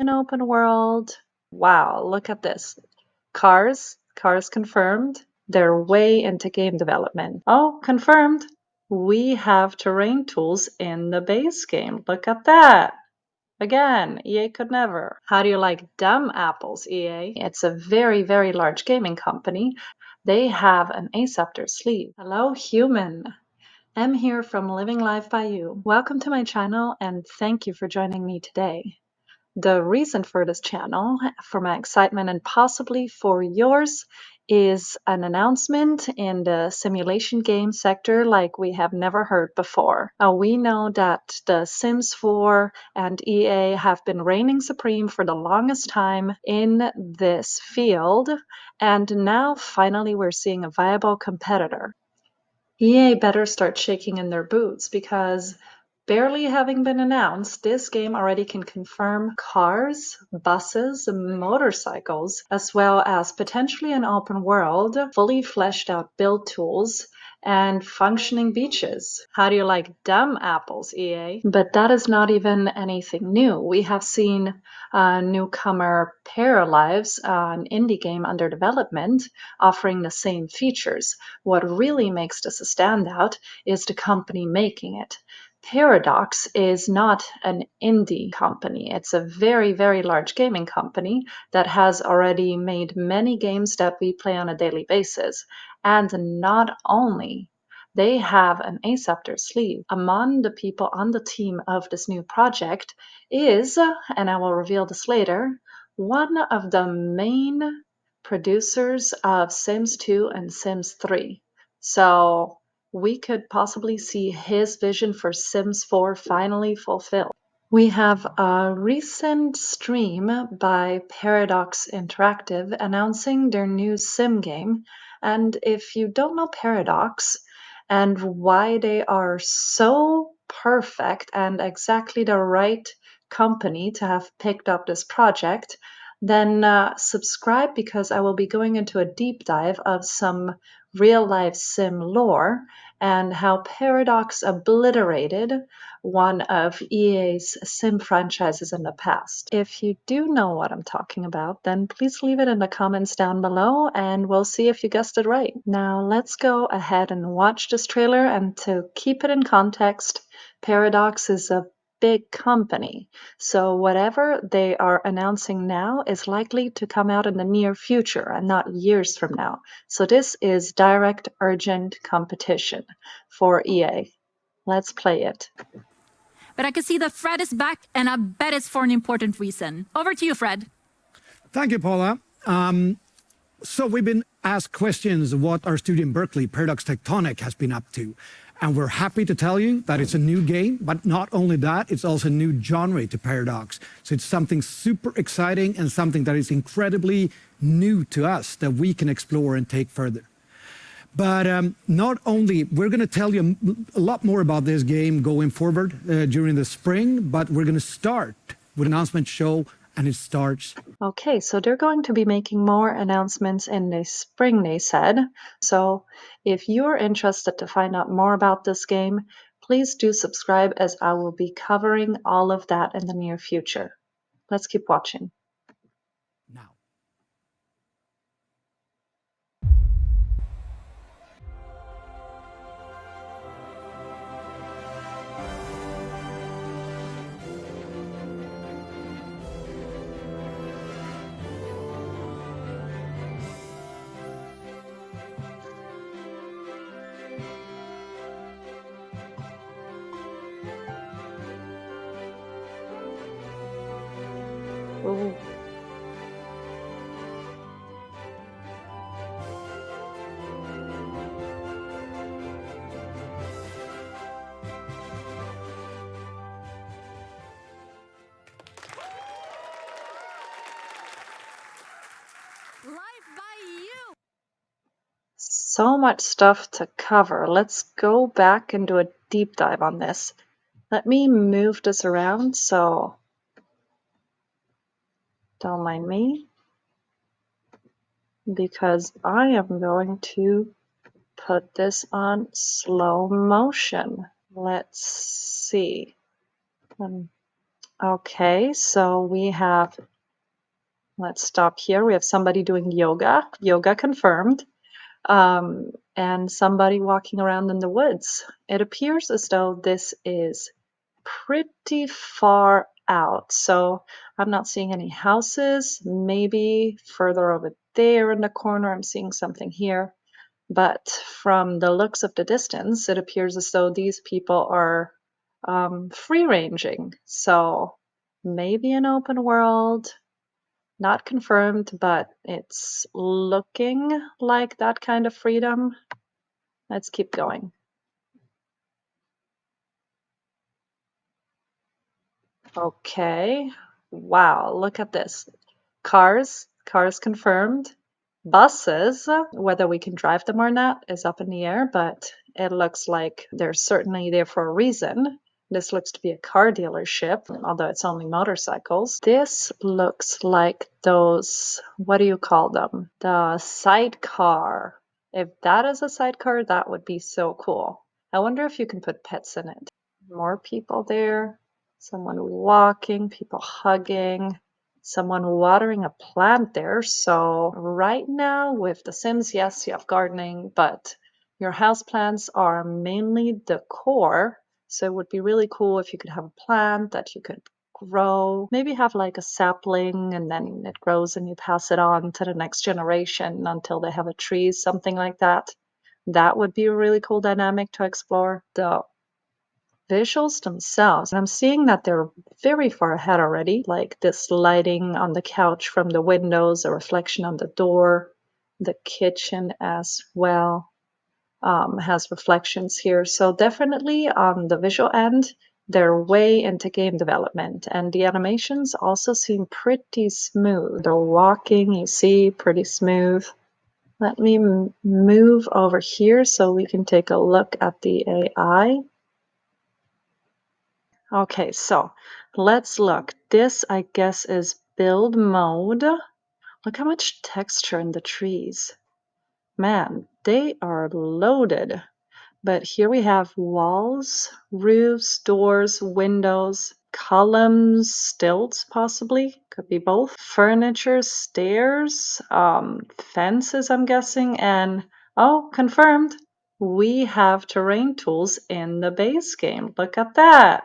An open world. Wow, look at this. Cars confirmed. They're way into game development. Oh, confirmed. We have terrain tools in the base game. Look at that. Again, EA could never. How do you like them apples, EA? It's a very, very large gaming company. They have an ace up their sleeve. Hello, human. I'm here from Living Life by You. Welcome to my channel and thank you for joining me today. The reason for this channel, for my excitement and possibly for yours, is an announcement in the simulation game sector like we have never heard before. We know that The Sims 4 and EA have been reigning supreme for the longest time in this field, and now finally we're seeing a viable competitor. EA better start shaking in their boots because barely having been announced, this game already can confirm cars, buses, motorcycles, as well as potentially an open world, fully fleshed out build tools, and functioning beaches. How do you like them apples, EA? But that is not even anything new. We have seen newcomer Paralives, an indie game under development, offering the same features. What really makes this a standout is the company making it. Paradox is not an indie company. It's a very, very large gaming company that has already made many games that we play on a daily basis. And not only, they have an ace up their sleeve. Among the people on the team of this new project is, and I will reveal this later, one of the main producers of Sims 2 and Sims 3. So we could possibly see his vision for Sims 4 finally fulfilled. We have a recent stream by Paradox Interactive announcing their new sim game. And if you don't know Paradox and why they are so perfect and exactly the right company to have picked up this project, then subscribe because I will be going into a deep dive of some real life sim lore and how Paradox obliterated one of EA's sim franchises in the past. If you do know what I'm talking about, then please leave it in the comments down below and we'll see if you guessed it right. Now let's go ahead and watch this trailer, and to keep it in context, Paradox is a big company. So whatever they are announcing now is likely to come out in the near future and not years from now. So this is direct, urgent competition for EA. Let's play it. But I can see that Fred is back, and I bet it's for an important reason. Over to you, Fred. Thank you, Paula. So we've been asked questions what our studio in Berkeley, Paradox Tectonic, has been up to. And we're happy to tell you that it's a new game, but not only that, it's also a new genre to Paradox. So it's something super exciting and something that is incredibly new to us that we can explore and take further. But not only, we're going to tell you a lot more about this game going forward during the spring, but we're going to start with an announcement show, and it starts. Okay, so they're going to be making more announcements in the spring, they said. So if you're interested to find out more about this game, please do subscribe as I will be covering all of that in the near future. Let's keep watching. Now. Ooh. Live by You. So much stuff to cover. Let's go back and do a deep dive on this. Let me move this around, so don't mind me, because I am going to put this on slow motion. Let's see. Okay, so we have, let's stop here. We have somebody doing yoga, yoga confirmed, and somebody walking around in the woods. It appears as though this is pretty far out. So I'm not seeing any houses. Maybe further over there in the corner, I'm seeing something here. But from the looks of the distance, it appears as though these people are free ranging. So maybe an open world, not confirmed, but it's looking like that kind of freedom. Let's keep going. Okay. Wow, look at this. Cars confirmed. Buses, whether we can drive them or not is up in the air, but it looks like they're certainly there for a reason. This looks to be a car dealership, although it's only motorcycles. This looks like those, what do you call them? The sidecar. If that is a sidecar, that would be so cool. I wonder if you can put pets in it. More people there. Someone walking, people hugging, someone watering a plant there. So right now with The Sims, yes, you have gardening, but your house plants are mainly decor. So it would be really cool if you could have a plant that you could grow, maybe have like a sapling and then it grows and you pass it on to the next generation until they have a tree, something like that. That would be a really cool dynamic to explore. The visuals themselves, and I'm seeing that they're very far ahead already, like this lighting on the couch from the windows, a reflection on the door, the kitchen as well has reflections here. So definitely on the visual end, they're way into game development, and the animations also seem pretty smooth. The walking, you see, pretty smooth. Let me move over here so we can take a look at the AI. Okay, so let's look. This, I guess, is build mode. Look how much texture in the trees. Man, they are loaded. But here we have walls, roofs, doors, windows, columns, stilts, possibly. Could be both. Furniture, stairs, fences, I'm guessing. And, oh, confirmed. We have terrain tools in the base game. Look at that.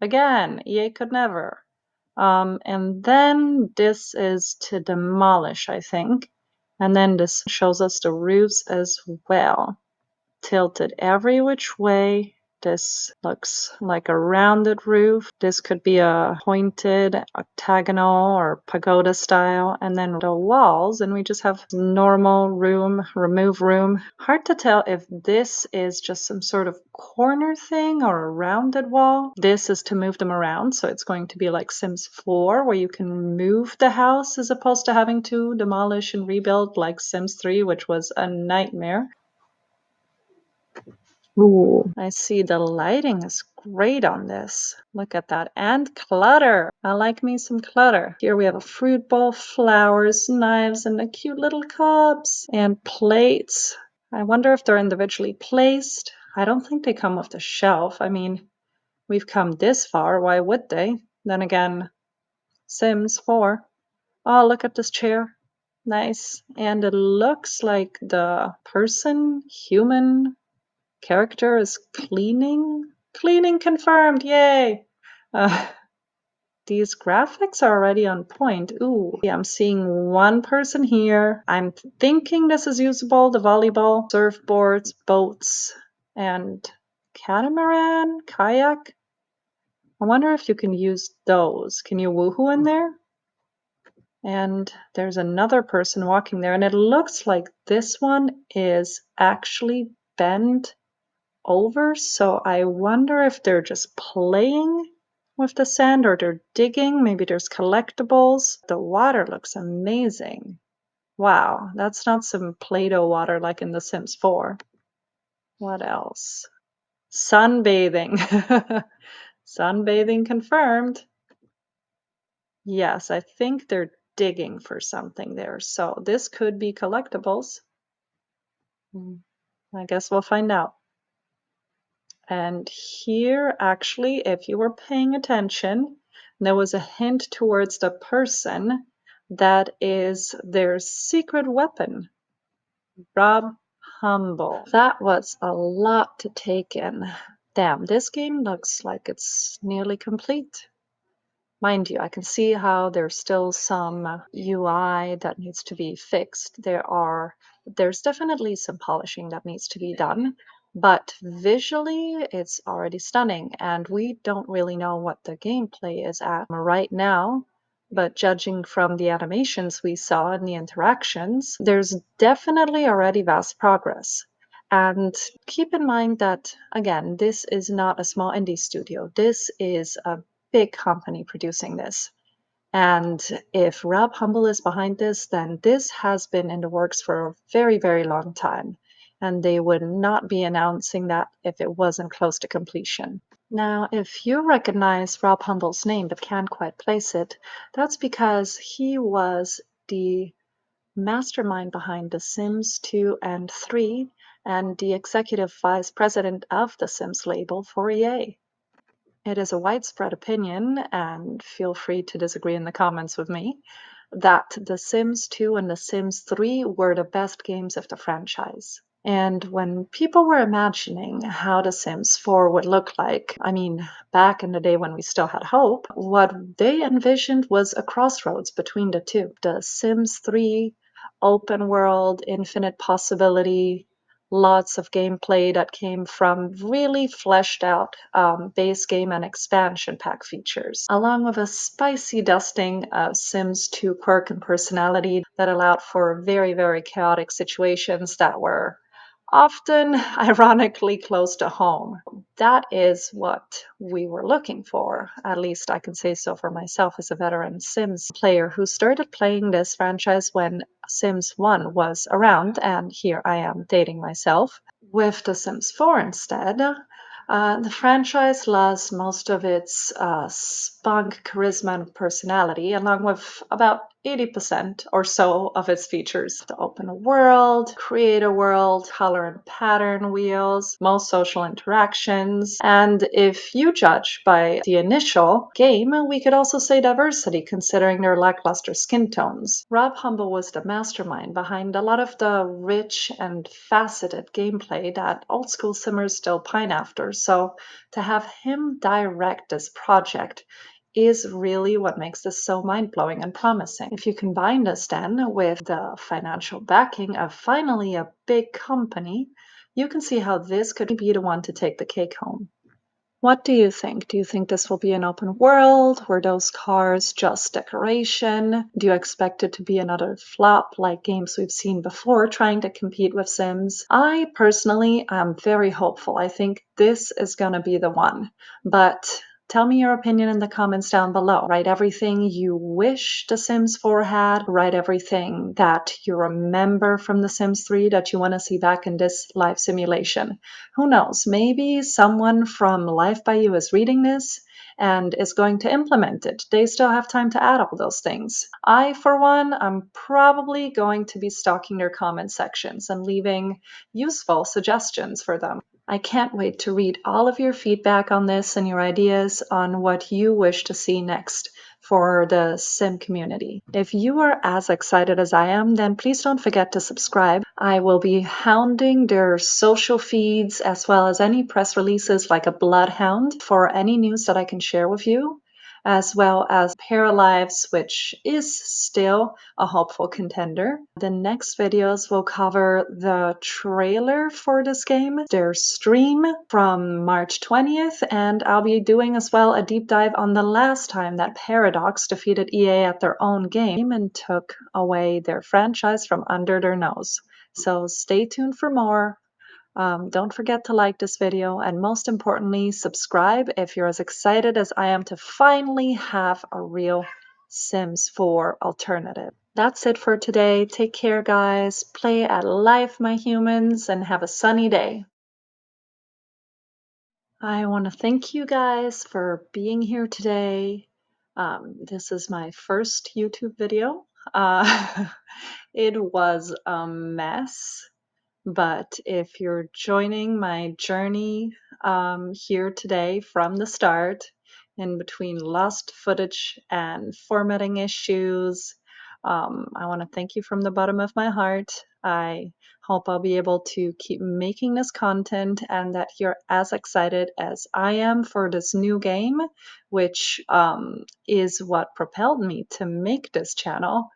Again, EA could never. And then this is to demolish, I think. And then this shows us the roofs as well. Tilted every which way. This looks like a rounded roof. This could be a pointed octagonal or pagoda style. And then the walls, and we just have normal room, remove room. Hard to tell if this is just some sort of corner thing or a rounded wall. This is to move them around. So it's going to be like Sims 4, where you can move the house as opposed to having to demolish and rebuild like Sims 3, which was a nightmare. Ooh, I see the lighting is great on this. Look at that. And clutter. I like me some clutter. Here we have a fruit bowl, flowers, knives, and the cute little cups. And plates. I wonder if they're individually placed. I don't think they come with the shelf. I mean, we've come this far. Why would they? Then again, Sims 4. Oh, look at this chair. Nice. And it looks like the person, human, character is cleaning. Cleaning confirmed, yay! These graphics are already on point. Ooh, yeah, I'm seeing one person here. I'm thinking this is usable, the volleyball, surfboards, boats, and catamaran, kayak. I wonder if you can use those. Can you woohoo in there? And there's another person walking there, and it looks like this one is actually bent over, so I wonder if they're just playing with the sand or they're digging. Maybe there's collectibles. The water looks amazing. Wow, that's not some Play-Doh water like in The Sims 4. What else? Sunbathing. Sunbathing confirmed. Yes, I think they're digging for something there. So this could be collectibles. I guess we'll find out. And here, actually, if you were paying attention, There was a hint towards the person that is their secret weapon, Rob Humble. That was a lot to take in. Damn, this game looks like it's nearly complete. Mind you, I can see how there's still some UI that needs to be fixed. There's definitely some polishing that needs to be done, but visually it's already stunning, and we don't really know what the gameplay is at right now. But judging from the animations we saw and the interactions, there's definitely already vast progress. And keep in mind that, again, this is not a small indie studio. This is a big company producing this. And if Rob Humble is behind this, then this has been in the works for a very, very long time. And they would not be announcing that if it wasn't close to completion. Now, if you recognize Rob Humble's name but can't quite place it, that's because he was the mastermind behind The Sims 2 and 3 and the executive vice president of the Sims label for EA. It is a widespread opinion, and feel free to disagree in the comments with me, that The Sims 2 and The Sims 3 were the best games of the franchise. And when people were imagining how The Sims 4 would look like, I mean, back in the day when we still had hope, what they envisioned was a crossroads between the two. The Sims 3, open world, infinite possibility, lots of gameplay that came from really fleshed out base game and expansion pack features, along with a spicy dusting of Sims 2 quirk and personality that allowed for very, very chaotic situations that were often ironically close to home. That is what we were looking for. At least I can say so for myself as a veteran Sims player who started playing this franchise when Sims 1 was around, and here I am dating myself. With The Sims 4 instead, the franchise lost most of its spunk, charisma, and personality, along with about 80% or so of its features. The open world, creator world, color and pattern wheels, most social interactions, and if you judge by the initial game, we could also say diversity considering their lackluster skin tones. Rob Humble was the mastermind behind a lot of the rich and faceted gameplay that old school simmers still pine after, so to have him direct this project is really what makes this so mind-blowing and promising. If you combine this then with the financial backing of finally a big company, you can see how this could be the one to take the cake home. What do you think? Do you think this will be an open world? Were those cars just decoration? Do you expect it to be another flop like games we've seen before trying to compete with Sims? I personally am very hopeful. I think this is going to be the one. But tell me your opinion in the comments down below. Write everything you wish The Sims 4 had. Write everything that you remember from The Sims 3 that you want to see back in this live simulation. Who knows? Maybe someone from Life by You is reading this and is going to implement it. They still have time to add all those things. I, for one, am probably going to be stalking their comment sections and leaving useful suggestions for them. I can't wait to read all of your feedback on this and your ideas on what you wish to see next for the Sim community. If you are as excited as I am, then please don't forget to subscribe. I will be hounding their social feeds as well as any press releases like a bloodhound for any news that I can share with you, as well as Paralives, which is still a hopeful contender. The next videos will cover the trailer for this game, their stream from March 20th, and I'll be doing as well a deep dive on the last time that Paradox defeated EA at their own game and took away their franchise from under their nose. So stay tuned for more. Don't forget to like this video, and most importantly, subscribe if you're as excited as I am to finally have a real Sims 4 alternative. That's it for today. Take care, guys. Play at life, my humans, and have a sunny day. I want to thank you guys for being here today. This is my first YouTube video. It was a mess. But if you're joining my journey here today from the start in between lost footage and formatting issues. I want to thank you from the bottom of my heart. I hope I'll be able to keep making this content and that you're as excited as I am for this new game, which is what propelled me to make this channel,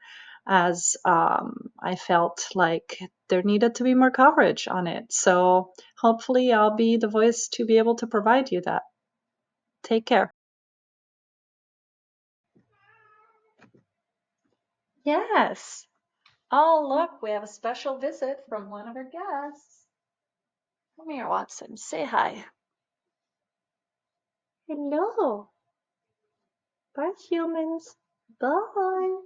as I felt like there needed to be more coverage on it. So hopefully I'll be the voice to be able to provide you that. Take care. Yes. Oh, look, we have a special visit from one of our guests. Come here, Watson. Say hi. Hello. Bye, humans. Bye.